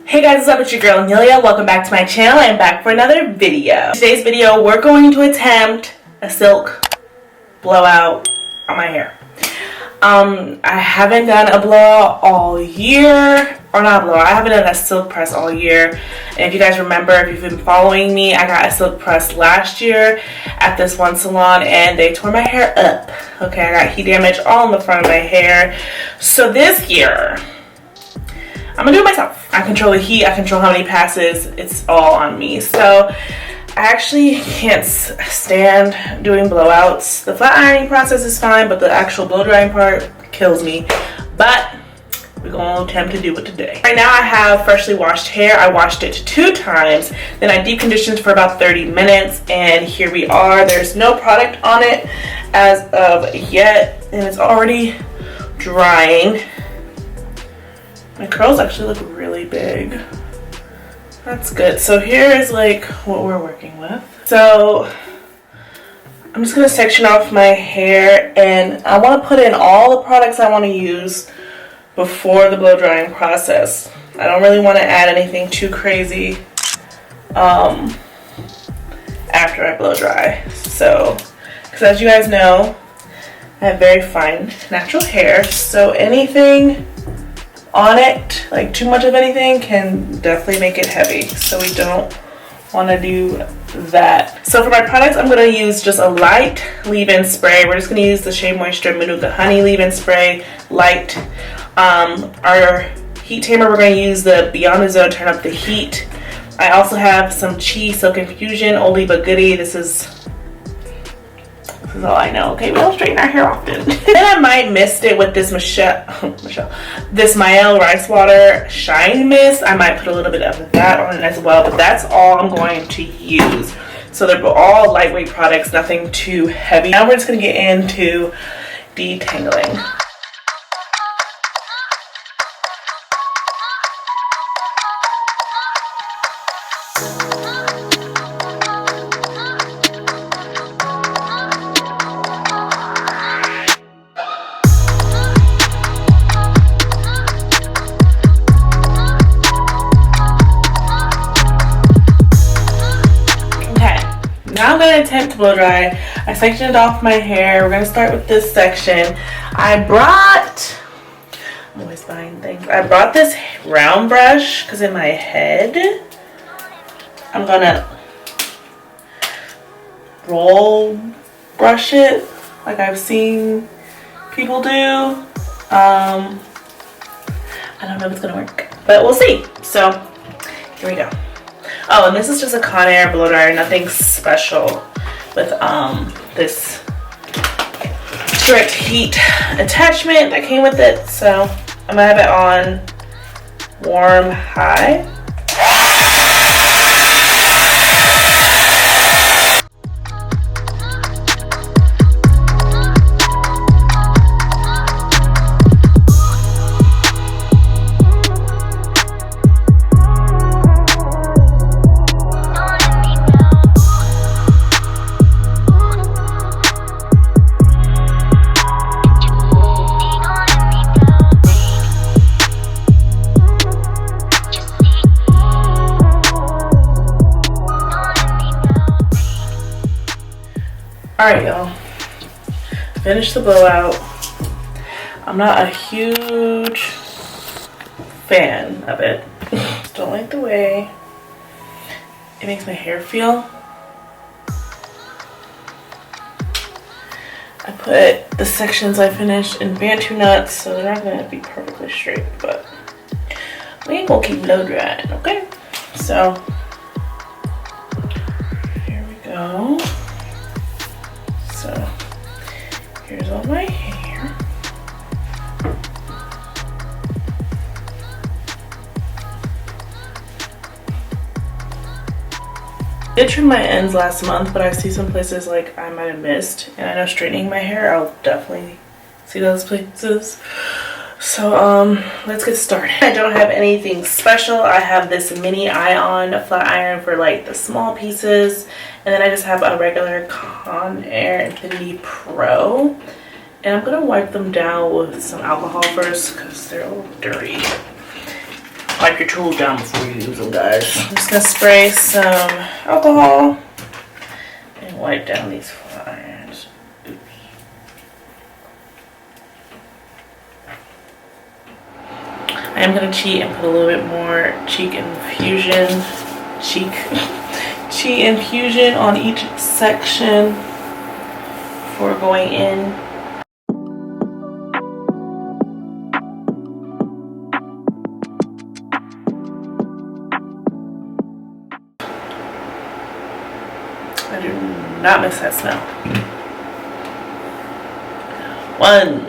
Hey guys, what's up? It's your girl Nelia. Welcome back to my channel. I'm back for another video. In today's video, we're going to attempt a silk blowout on my hair. I haven't done a blowout all year, or not a blowout, I haven't done a silk press all year. And if you guys remember, if you've been following me, I got a silk press last year at this one salon and they tore my hair up. Okay, I got heat damage all in the front of my hair. So this year, I'm gonna do it myself. I control the heat, I control how many passes, it's all on me. So I actually can't stand doing blowouts. The flat ironing process is fine, but the actual blow drying part kills me. But we're gonna attempt to do it today. Right now I have freshly washed hair. I washed it 2 times, then I deep conditioned for about 30 minutes, and here we are. There's no product on it as of yet, and it's already drying. My curls actually look really big. That's good. So here is like what we're working with. So I'm just gonna section off my hair, and I want to put in all the products I want to use before the blow drying process. I don't really want to add anything too crazy after I blow dry. So, because as you guys know, I have very fine natural hair, so anything on it, like too much of anything, can definitely make it heavy, so we don't want to do that. So for my products, I'm going to use just a light leave-in spray. We're just going to use the Shea Moisture Manuka Honey leave-in spray, light. Our heat tamer, we're going to use the Beyond the Zone Turn Up the Heat. I also have some Chi Silk Infusion, oldie but goodie. This is all I know. Okay, we don't straighten our hair often. Then I might mist it with this this Mael Rice Water Shine Mist. I might put a little bit of that on it as well, but that's all I'm going to use. So they're all lightweight products, nothing too heavy. Now we're just gonna get into detangling. Now I'm going to attempt to blow dry. I sectioned off my hair. We're going to start with this section. I'm always buying things. I brought this round brush because in my head, I'm going to roll brush it like I've seen people do. I don't know if it's going to work, but we'll see. So here we go. Oh, and this is just a Conair blow dryer, nothing special with this direct heat attachment that came with it. So I'm gonna have it on warm high. Alright, y'all, finished the blowout. I'm not a huge fan of it. Don't like the way it makes my hair feel. I put the sections I finished in Bantu nuts, so they're not gonna be perfectly straight, but we ain't gonna keep blow drying, okay? So here we go. So here's all my hair. I did trim my ends last month, but I see some places like I might have missed, and I know straightening my hair, I'll definitely see those places. So let's get started. I don't have anything special. I have this mini iron flat iron for like the small pieces, and then I just have a regular Conair Infinity Pro, And I'm gonna wipe them down with some alcohol first because they're all dirty. Wipe your tools down before you use them, guys. I'm just gonna spray some alcohol and wipe down these flyers. Oops. I am gonna cheat and put a little bit more cheek infusion on each section before going in. I do not miss that smell. 1.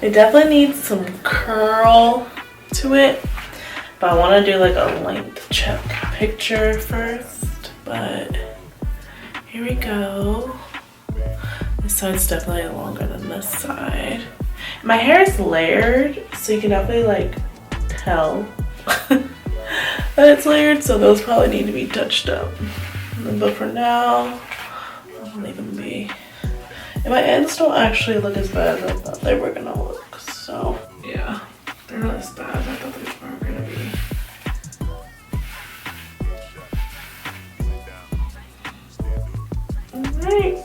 It definitely needs some curl to it, but I want to do like a length check picture first. But here we go. This side's definitely longer than this side. My hair is layered, so you can definitely like tell that it's layered, so those probably need to be touched up. But for now, I'll leave them be. And my ends don't actually look as bad as I thought they were gonna look. So yeah, they're not as bad as I thought they were gonna be. Alright.